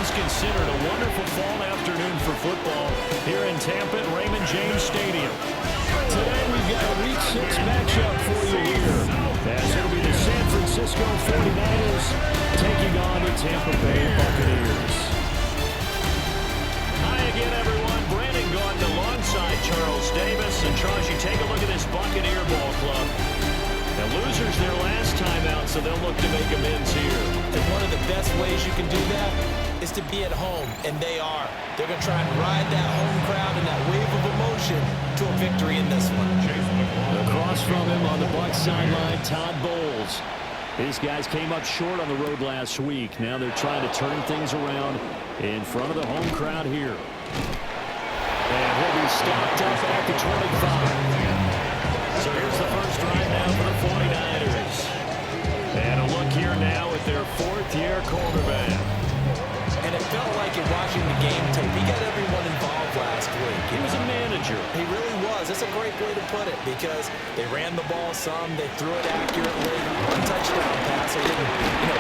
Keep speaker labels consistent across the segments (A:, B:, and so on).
A: things considered, a wonderful fall afternoon for football here in Tampa at Raymond James Stadium. Today we've got a Week 6 matchup for you here, as it'll be the San Francisco 49ers taking on the Tampa Bay Buccaneers. Hi again, everyone. Brandon Gordon alongside Charles Davis. And Charles, you take a look at this Buccaneer ball club. The losers their last time out, so they'll look to make amends here.
B: And one of the best ways you can do that is to be at home, and they are. They're going to try and ride that home crowd and that wave of emotion to a victory in this one.
A: Across from him on the Bucs sideline, Todd Bowles. These guys came up short on the road last week. Now they're trying to turn things around in front of the home crowd here. And he'll be stopped up at the 25. So here's the first drive now for the 49ers. And a look here now at their fourth-year quarterback.
B: And it felt like in watching the game tape, he got everyone involved last week.
A: He was a manager.
B: He really was. That's a great way to put it because they ran the ball some, they threw it accurately. One touchdown pass, he didn't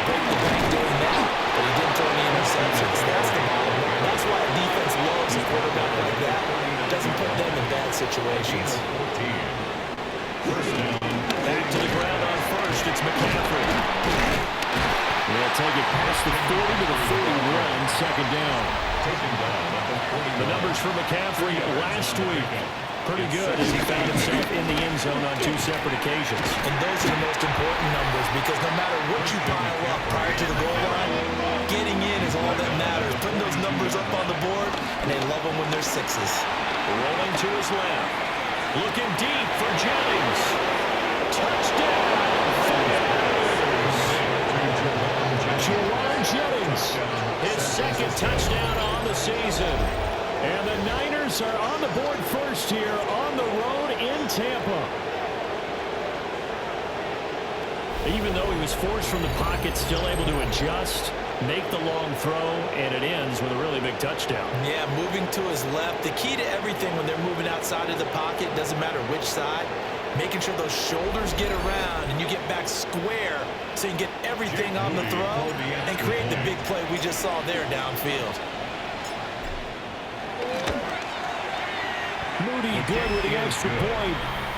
B: break the bank doing that, but he didn't throw any interceptions. That's the bottom line. That's why a defense loves a quarterback like that. Doesn't put them in bad situations.
A: Back to the ground on first. It's McCaffrey. They'll take it past the 40 to the 41. Second down. The numbers for McCaffrey last week. Pretty good as he found himself in the end zone on two separate occasions.
B: And those are the most important numbers because no matter what you pile up prior to the goal line, getting in is all that matters. Putting those numbers up on the board, and they love them when they're sixes.
A: Rolling to his left. Looking deep for Jennings. Touchdown. Juwan Jennings, his second touchdown on the season. And the Niners are on the board first here on the road in Tampa. Even though he was forced from the pocket, still able to adjust, make the long throw, and it ends with a really big touchdown.
B: Yeah, moving to his left. The key to everything when they're moving outside of the pocket, doesn't matter which side, making sure those shoulders get around and you get back square so you can get everything on the throw and create the big play we just saw there downfield.
A: Moody good with the extra point,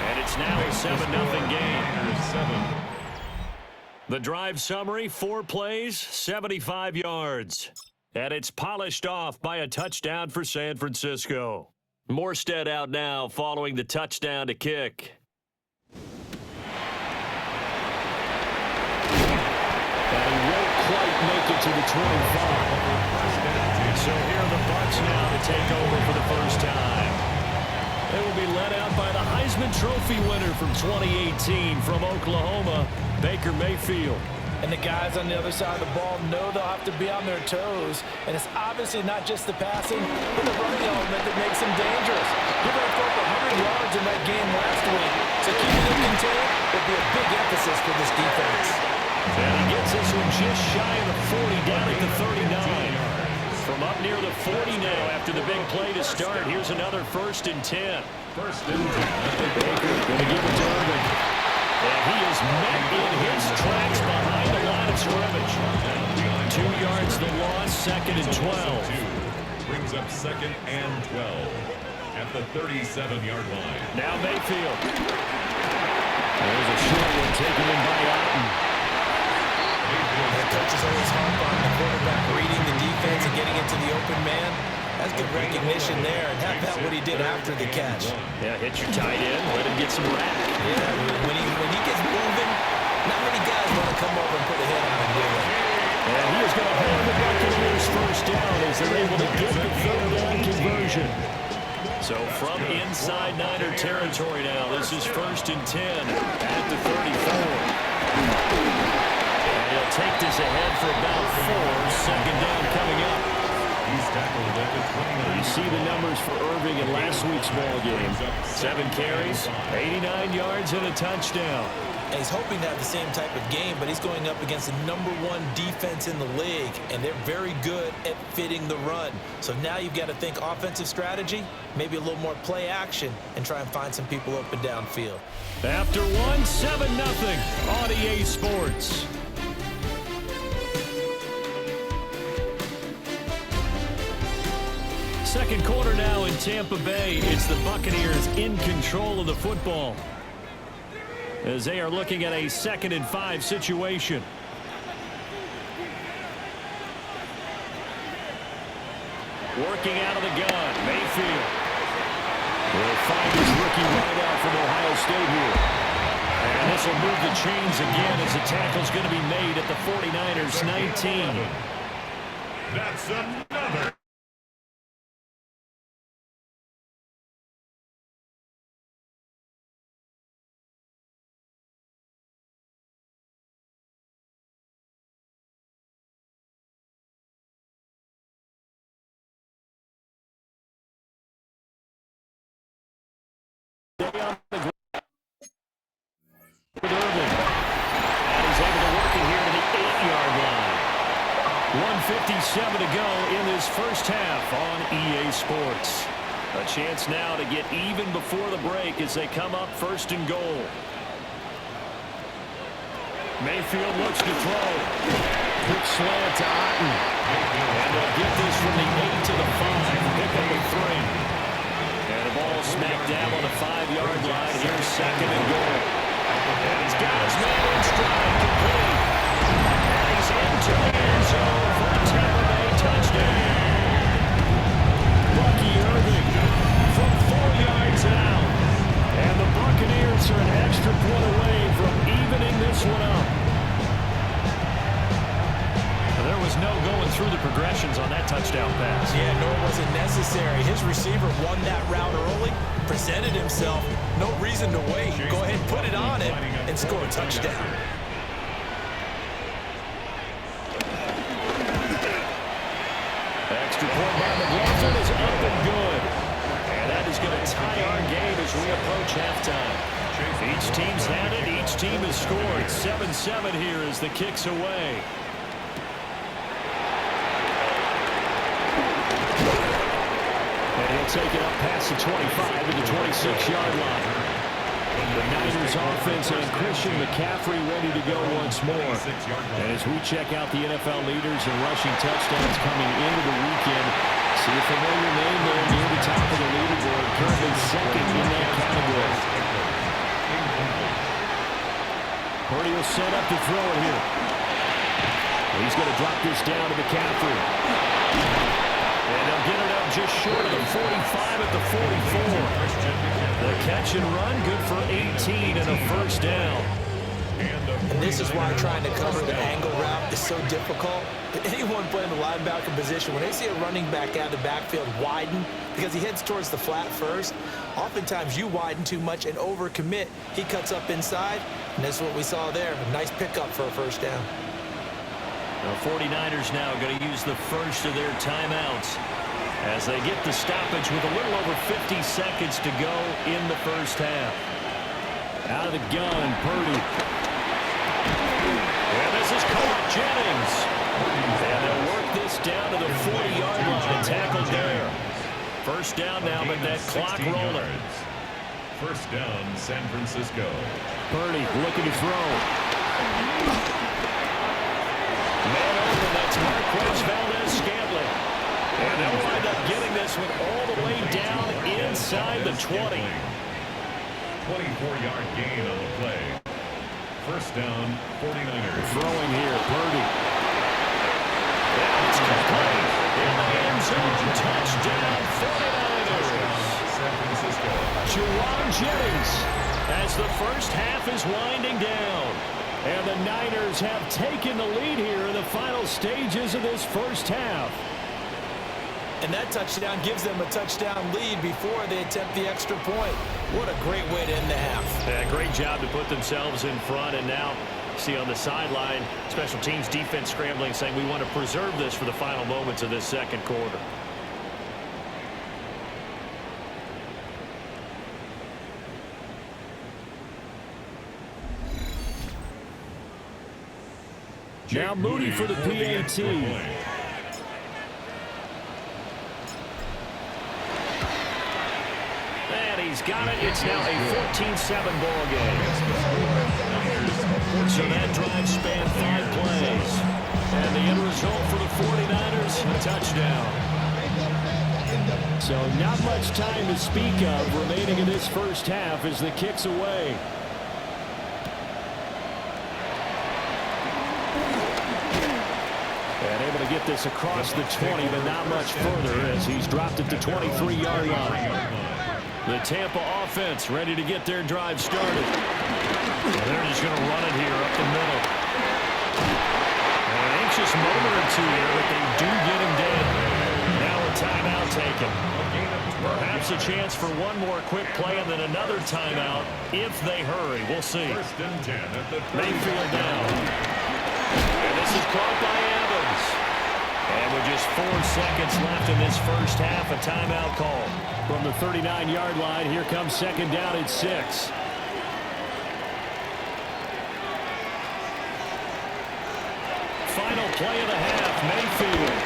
A: and it's now a 7-0 game. The drive summary, 4 plays, 75 yards. And it's polished off by a touchdown for San Francisco. Morstead out now following the touchdown to kick. And he won't quite make it to the 25. So here are the Bucs now to take over for the first time. They will be led out by the Heisman Trophy winner from 2018 from Oklahoma, Baker Mayfield.
B: And the guys on the other side of the ball know they'll have to be on their toes. And it's obviously not just the passing, but the running element that makes them dangerous. You're going to throw for 100 yards in that game last week. So keeping them contained will be a big emphasis for this defense.
A: And he gets this one just shy of the 40, down at the 39. From up near the 40 now after the big play to start. Here's another 1st and 10. Baker going to give it to Irvin. And he is met in his tracks behind the line of scrimmage. 2 yards the loss, 2nd and 12.
C: Brings up 2nd and 12 at the 37-yard line.
A: Now Mayfield. There's a short one taken in by Otten.
B: The coaches always harp on the quarterback reading the defense and getting into the open man. That's good recognition there, and how about what he did after the catch?
A: Yeah, hit your tight end, let him get some rack.
B: Yeah, when he gets moving, not many guys want to come over and put a hit on him, do they?
A: And he is going to hold the Buccaneers first down as they're able to get the 3rd down conversion. So from inside Niner territory now, this is 1st and 10 at the 34. He'll take this ahead for about 4. 2nd down coming up.
C: He's tackled at the 29.
A: You see the numbers for Irving in last week's ball game. 7 carries, 89 yards, and a touchdown.
B: And he's hoping to have the same type of game, but he's going up against the #1 defense in the league, and they're very good at fitting the run. So now you've got to think offensive strategy, maybe a little more play action, and try and find some people open downfield.
A: After 1, 7-0 on EA Sports. second quarter now in Tampa Bay. It's the Buccaneers in control of the football as they are looking at a 2nd and 5 situation. Working out of the gun, Mayfield will find his rookie wideout from Ohio State here. And this will move the chains again as the tackle's going to be made at the 49ers 19.
C: That's another.
A: With Irvin. And he's able to work it here to the 8-yard line. 1:57 to go in this first half on EA Sports. A chance now to get even before the break as they come up 1st and goal. Mayfield looks to throw. Quick slant to Otten. And they'll get this from the 8 to the 5. Pick up a 3. And the ball smacked down on the 5-yard line. Here's 2nd and goal. And he's got his man in stride, complete. And he's into the end zone for a Tampa Bay touchdown. Bucky Irving from 4 yards out. And the Buccaneers are an extra point away from evening this one up. There was no going through the progressions on that touchdown pass.
B: Yeah, nor was it necessary. His receiver won that route early, presented himself. No reason to wait. Go ahead and put it on it and score a touchdown.
A: Extra point by McLaughlin is up and good. And that is going to tie our game as we approach halftime. Each team's had it. Each team has scored. 7-7 here as the kick's away. He'll take it up past the 25 to the 26-yard line. The Niners offense and Christian McCaffrey ready to go once more. And as we check out the NFL leaders in rushing touchdowns coming into the weekend, see a familiar name there near the top of the leaderboard, currently 2nd in that category. Purdy will set up to throw it here. He's going to drop this down to McCaffrey. And they'll get it up just short of the 45 at the 44. The catch and run, good for 18 and a 1st down.
B: And this is why trying to cover the angle route is so difficult. Anyone playing the linebacker position, when they see a running back out of the backfield widen because he heads towards the flat first, oftentimes you widen too much and overcommit. He cuts up inside, and that's what we saw there. A nice pickup for a 1st down.
A: The 49ers now going to use the first of their timeouts as they get the stoppage with a little over 50 seconds to go in the first half. Out of the gun, Purdy. And this is Colt Jennings. And they'll work this down to the 40-yard line. Tackled there. 1st down now, but that clock rolling.
C: 1st down, San Francisco.
A: Purdy looking to throw. Man open, that's Marquez Valdez-Scantling. And they'll wind up getting this one all the way down inside the 20.
C: 24-yard gain on the play. 1st down, 49ers.
A: Throwing here, Purdy. That's complete. In the end zone, touchdown, 49ers.
C: San Francisco.
A: Juwan Jennings as the first half is winding down. And the Niners have taken the lead here in the final stages of this first half.
B: And that touchdown gives them a touchdown lead before they attempt the extra point. What a great way to end the half.
A: Yeah, great job to put themselves in front. And now, see on the sideline, special teams defense scrambling, saying we want to preserve this for the final moments of this 2nd quarter. Now Moody for the PAT. And he's got it. It's now a 14-7 ball game. So that drive spanned 5 plays. And the end result for the 49ers, a touchdown. So not much time to speak of remaining in this first half as the kick's away. And able to get this across the 20, but not much further as he's dropped it to 23-yard line. The Tampa offense ready to get their drive started. Well, they're just going to run it here up the middle. An anxious moment or two here, but they do get him dead. Now a timeout taken. Perhaps a chance for one more quick play and then another timeout if they hurry. We'll see. Mayfield down. And this is caught by Evans. And with just 4 seconds left in this first half, a timeout call. From the 39-yard line, here comes second down at 6. Final play of the half, Mayfield.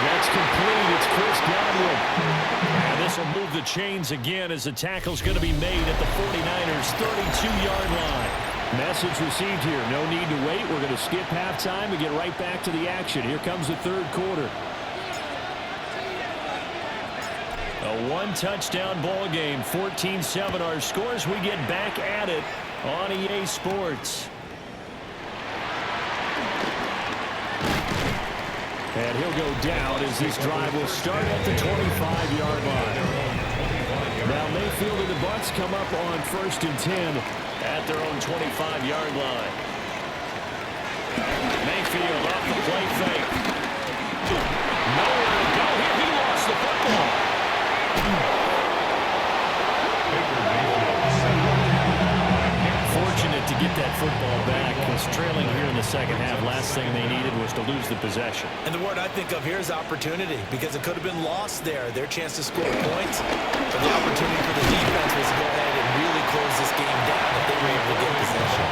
A: That's complete. It's Chris Godwin. And this will move the chains again as the tackle's going to be made at the 49ers' 32-yard line. Message received here. No need to wait. We're going to skip halftime and get right back to the action. Here comes the third quarter. A one-touchdown ball game. 14-7 our scores. We get back at it on EA Sports. And he'll go down as this drive will start at the 25-yard line. Now Mayfield and the Bucs come up on 1st and 10 at their own 25-yard line. Mayfield off the play fake. Nowhere to go here. He lost the football. Fortunate to get that football back because trailing here in the second half, last thing they needed was to lose the possession.
B: And the word I think of here is opportunity because it could have been lost there. Their chance to score points. But the opportunity for the defense was to go ahead and really close this game down if they were able to get possession.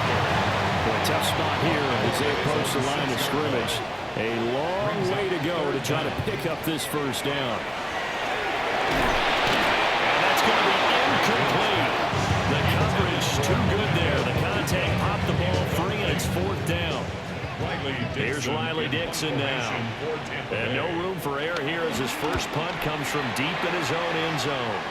A: Well, a tough spot here as they approach the line of scrimmage. A long way to go to try to pick up this first down. And that's going to be incomplete. The coverage too good there. The contact popped the ball free, and it's 4th down. Here's Riley Dixon now. And no room for error here as his first punt comes from deep in his own end zone.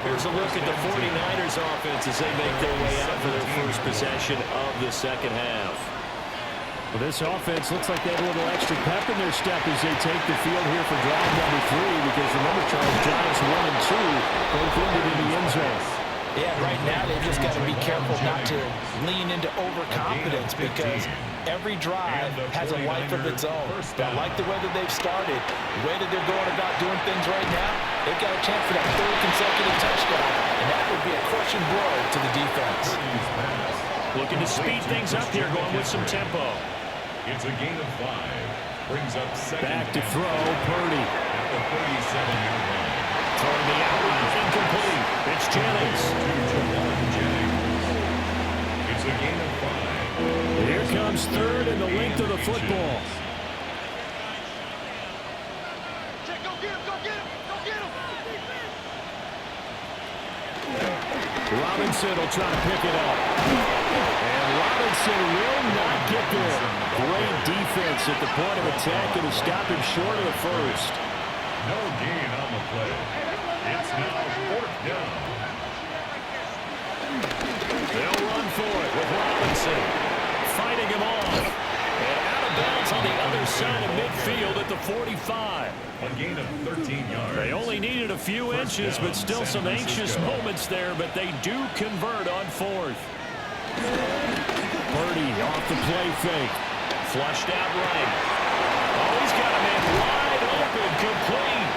A: Here's a look at the 49ers offense as they make their way out for their first possession of the second half. Well, this offense looks like they have a little extra pep in their step as they take the field here for drive number 3 because remember, Charles, Giants 1 and 2 both ended in the end zone.
B: Yeah, right now they've just got to be careful not to lean into overconfidence because every drive has a life of its own. I like the way that they've started, the way that they're going about doing things right now. They've got a chance for that 3rd consecutive touchdown, and that would be a crushing blow to the defense.
A: Looking to speed things up here, going with some tempo.
C: It's a gain of 5. Brings up second.
A: Back to throw, Purdy.
C: At the 37-yard line.
A: Throwing the out, incomplete. It's Jennings.
C: It's a gain of 5.
A: Here comes 3rd and the length of the football. Robinson will try to pick it up. And Robinson will not get there. Great defense at the point of attack and to stop him short of the first.
C: No gain on the play. It's now 4th down.
A: They'll run for it with Robinson. Fighting him off. And out of bounds on the other side of midfield at the 45.
C: A gain of 13 yards.
A: They only needed a few inches, but still some anxious moments there, but they do convert on 4th. Purdy off the play fake. Flushed out right. Oh, he's got a man wide open, complete.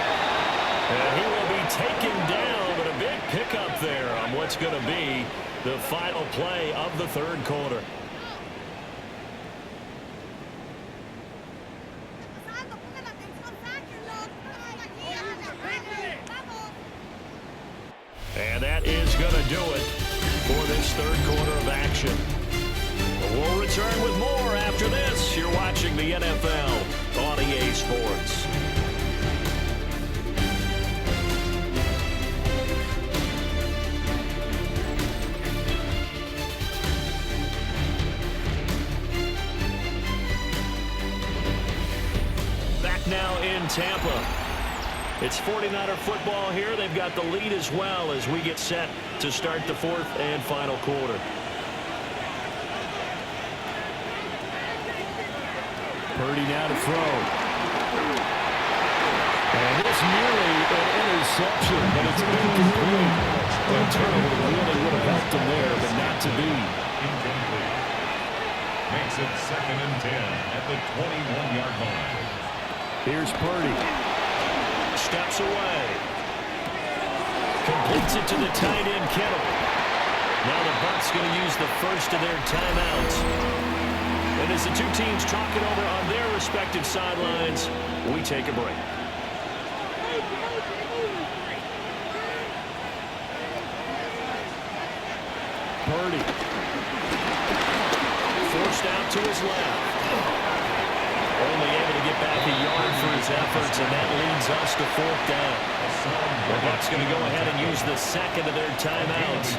A: And he will be taken down, but a big pickup there on what's going to be the final play of the 3rd quarter. And that is going to do it for this 3rd quarter of action. We'll return with more after this. You're watching the NFL on EA Sports. now in Tampa. It's 49er football here. They've got the lead as well as we get set to start the fourth and final quarter. Purdy now to throw. And it's nearly an interception, but it's incomplete. A turnover really would have helped him there, but not to be.
C: Incomplete. Makes it 2nd and 10 at the 21-yard line.
A: Here's Purdy. Steps away. Completes it to the tight end, Kittle. Now the Bucs going to use the first of their timeouts. And as the two teams talk it over on their respective sidelines, we take a break. Purdy. Forced out to his left. Only able to get back a yard for his efforts, and that leads us to 4th down. The Bucs going to go ahead and use the second of their timeouts.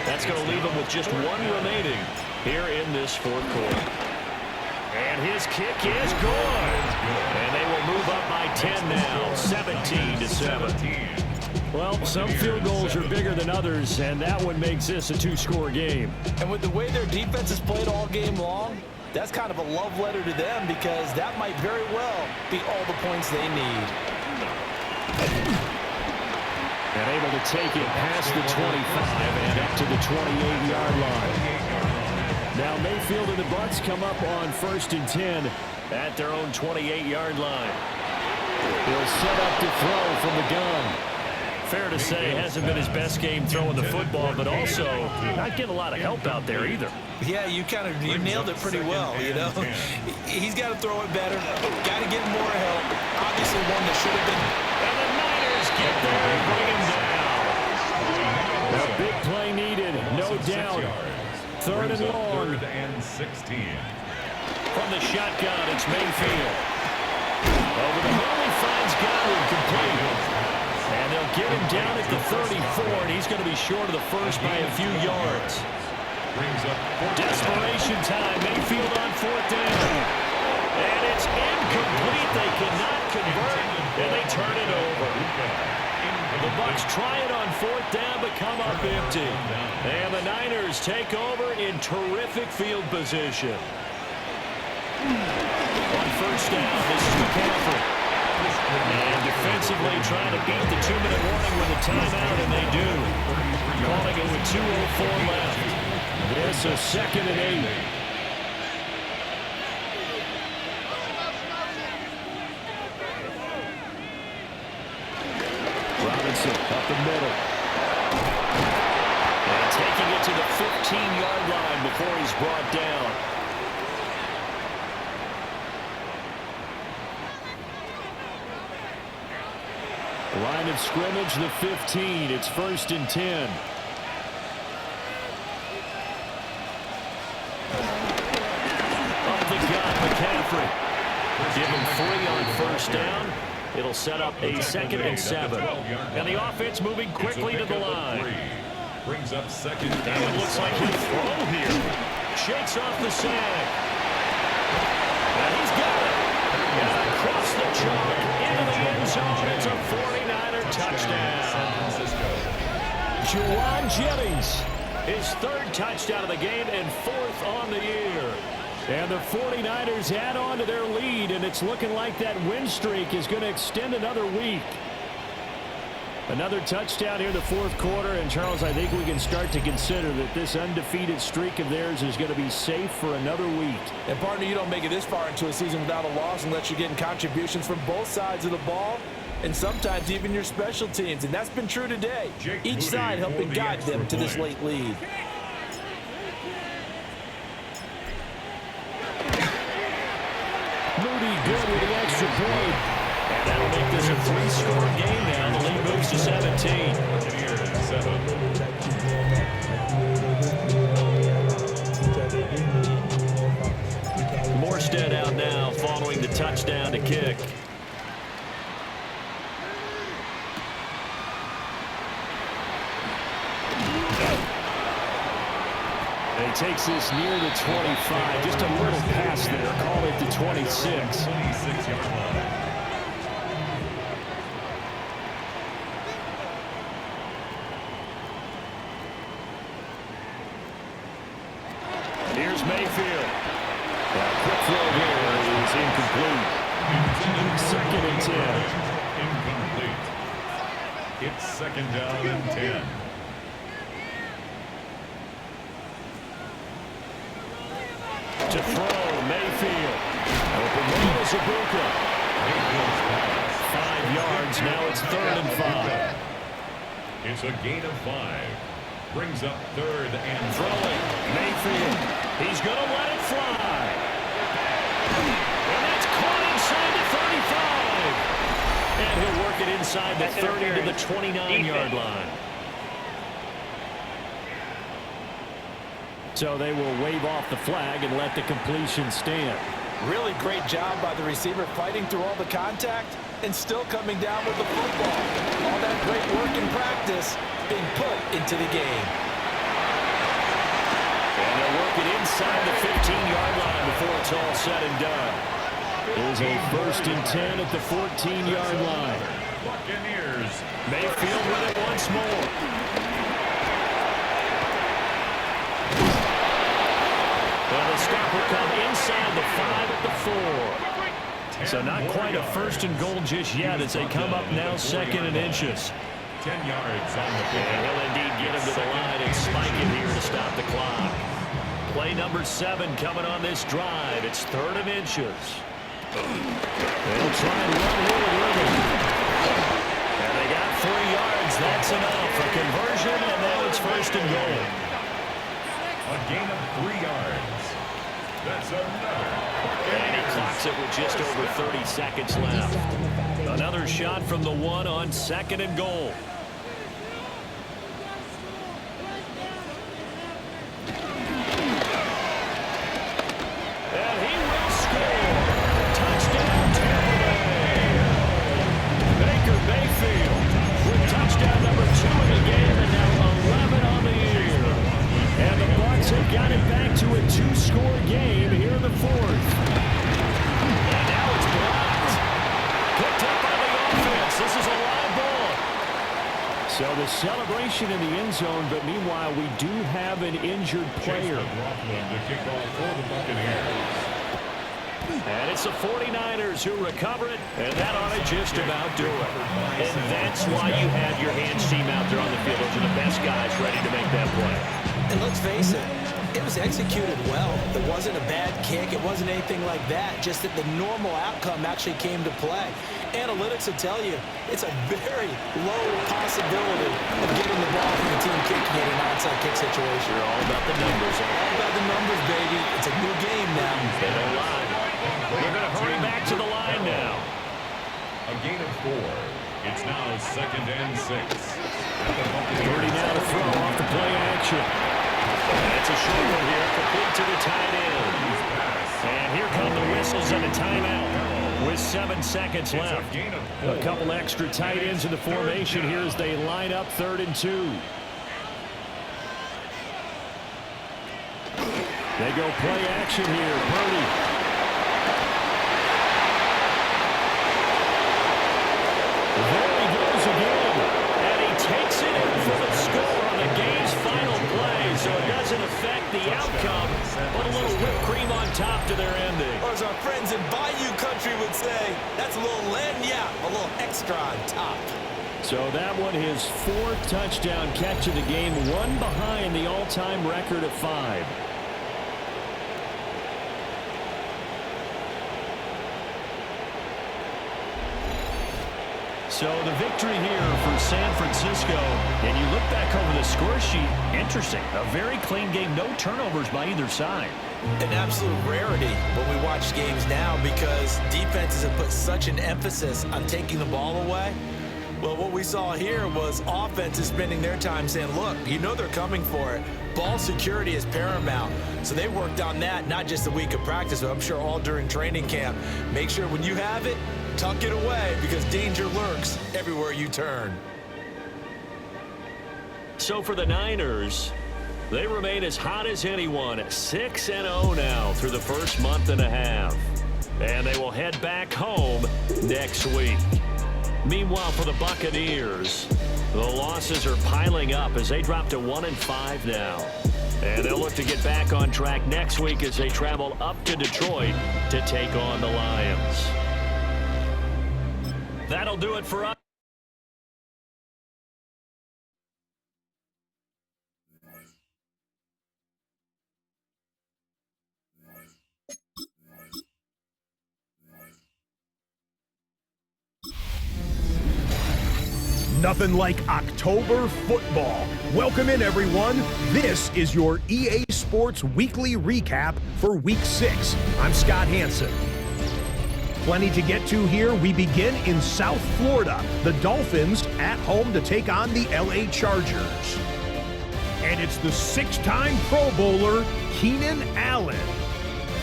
A: That's going to leave them with just one remaining here in this fourth quarter. And his kick is good. And they will move up by 10 now, 17-7. Well, some field goals are bigger than others, and that one makes this a two-score game.
B: And with the way their defense has played all game long, that's kind of a love letter to them because that might very well be all the points they need.
A: And able to take it past the 25 and up to the 28-yard line. Now Mayfield and the Bucs come up on 1st and 10 at their own 28-yard line. He'll set up to throw from the gun. Fair to say, hasn't been his best game throwing the football, but also not getting a lot of help out there either.
B: Yeah, you nailed it pretty well, you know. He's got to throw it better. Got to get more help. Obviously one that should have been.
A: And the Niners get there and bring him down. A big play needed, no doubt. 3rd and long.
C: 3rd and 16.
A: From the shotgun, it's Mayfield. Over the middle, he finds Godwin complete. And they'll get him down at the 34, and he's going to be short of the first by a few yards.
C: Brings up
A: desperation time. Mayfield on 4th down. And it's incomplete. They cannot convert, and they turn it over. The Bucs try it on 4th down, but come up empty. And the Niners take over in terrific field position. On 1st down, this is McCaffrey. And defensively trying to beat the 2-minute warning with a timeout, and they do. Calling it with 2:04 left. It's a 2nd and 8. Robinson up the middle. And taking it to the 15-yard line before he's brought down. Line of scrimmage, the 15. It's 1st and 10. Up the gut, McCaffrey. Give him 3 on 1st down. It'll set up a 2nd and 7. And the offense moving quickly to the line.
C: Brings up 2nd
A: and it looks like he'll throw here. Shakes off the sack. And he's got it. And across the chalk into the end zone. It's a 49er touchdown. Juwan Jennings, his 3rd touchdown of the game and 4th on the year. And the 49ers add on to their lead, and it's looking like that win streak is going to extend another week. Another touchdown here in the 4th quarter, and Charles, I think we can start to consider that this undefeated streak of theirs is going to be safe for another week.
B: And partner, you don't make it this far into a season without a loss unless you're getting contributions from both sides of the ball, and sometimes even your special teams, and that's been true today. Each side helping guide them to this late lead.
A: Moody good with the extra point. And that'll make this a 3-score game now. The lead moves to 17. Morstead out now following the touchdown to kick. And he takes this near the 25. Just a little pass there. Call it the 26.
C: 26-yard line.
A: throw there is incomplete. Second and 10.
C: Incomplete. It's second down and 10.
A: To throw, Mayfield. Open middle, Zabuka. 5 yards, now it's 3rd and 5.
C: It's a gain of 5. Brings up 3rd and
A: Throwing, Mayfield. He's going to let it fly. And that's caught inside the 35. And he'll work it inside the 30 to the 29-yard line. So they will wave off the flag and let the completion stand.
B: Really great job by the receiver fighting through all the contact and still coming down with the football. All that great work in practice being put into the game.
A: And they'll work it inside the 15-yard line before it's all said and done. There's a 1st and 10 at the 14-yard line.
C: Buccaneers.
A: Mayfield with it once more. And the stop will come inside the 5 at the 4. So not quite a 1st and goal just yet as they come up now 2nd and inches.
C: 10 yards on the play.
A: And he'll indeed get him to the line and spike it here to stop the clock. Play number 7 coming on this drive. It's 3rd and inches. They'll try and run here with Irving. And they got 3 yards. That's enough. A conversion, and now it's 1st and goal.
C: A gain of 3 yards. That's another.
A: And he clocks it with just over 30 seconds left. Another shot from the 1 on 2nd and goal. And he will score. Touchdown, Tampa Bay. Baker Mayfield with touchdown number 2 in the game and now 11 on the year. And the Bucs have got it back to a 2-score game here in the 4th. And now it's blocked. Picked up by the offense. This is a live ball. So the celebration in the end zone, but meanwhile we do have an injured player.
C: To kick off for the Buccaneers.
A: And it's the 49ers who recover it, and that ought to just about do it. And that's why you have your hands team out there on the field. Those are the best guys ready to make that play.
B: And let's face it, it was executed well. It wasn't a bad kick. It wasn't anything like that. Just that the normal outcome actually came to play. Analytics will tell you it's a very low possibility of getting the ball from the team kicking it in an onside kick situation.
A: You're all about the numbers.
B: All about the numbers, baby. It's a new game now.
A: They don't lie. They're going to hurry back to the line now.
C: A gain of 4. It's now 2nd and 6.
A: 30 now to throw off the play action. And it's a short one here, complete to the tight end. And here come the whistles and a timeout with 7 seconds left. A couple extra tight ends in the formation here as they line up 3rd and 2. They go play action here. Purdy. There he goes again. And he takes it in for the score on the game's final play. So it doesn't affect the outcome, but a little whipped cream on top to their ending.
B: Or as our friends in Bayou Country would say, that's a little lagniappe, a little extra on top.
A: So that one, his 4th touchdown catch of the game, one behind the all-time record of 5. So the victory here for San Francisco. And you look back over the score sheet, interesting. A very clean game, no turnovers by either side.
B: An absolute rarity when we watch games now because defenses have put such an emphasis on taking the ball away. Well, what we saw here was offenses spending their time saying, look, you know they're coming for it. Ball security is paramount. So they worked on that, not just a week of practice, but I'm sure all during training camp. Make sure when you have it, tuck it away because danger lurks everywhere you turn.
A: So for the Niners, they remain as hot as anyone, 6-0 now through the first month and a half. And they will head back home next week. Meanwhile, for the Buccaneers, the losses are piling up as they drop to 1-5 now. And they'll look to get back on track next week as they travel up to Detroit to take on the Lions. That'll do it for us.
D: Nothing like October football. Welcome in, everyone. This is your EA Sports Weekly Recap for Week 6. I'm Scott Hansen. Plenty to get to here. We begin in South Florida. The Dolphins at home to take on the LA Chargers. And it's the 6-time Pro Bowler, Keenan Allen.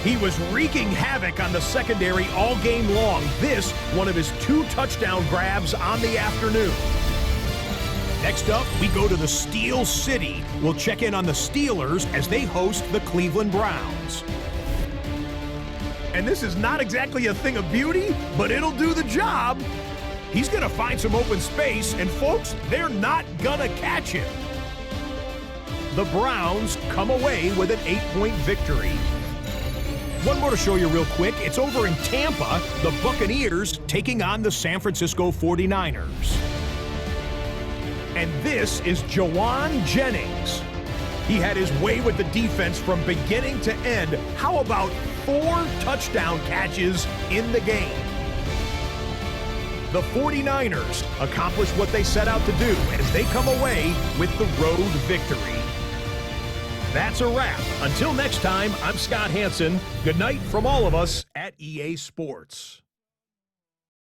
D: He was wreaking havoc on the secondary all game long. This, one of his 2 touchdown grabs on the afternoon. Next up, we go to the Steel City. We'll check in on the Steelers as they host the Cleveland Browns. And this is not exactly a thing of beauty, but it'll do the job. He's going to find some open space, and folks, they're not going to catch him. The Browns come away with an 8-point victory. One more to show you real quick. It's over in Tampa, the Buccaneers taking on the San Francisco 49ers. And this is Jawan Jennings. He had his way with the defense from beginning to end. How about 4 touchdown catches in the game? The 49ers accomplished what they set out to do as they come away with the road victory. That's a wrap. Until next time, I'm Scott Hansen. Good night from all of us at EA Sports.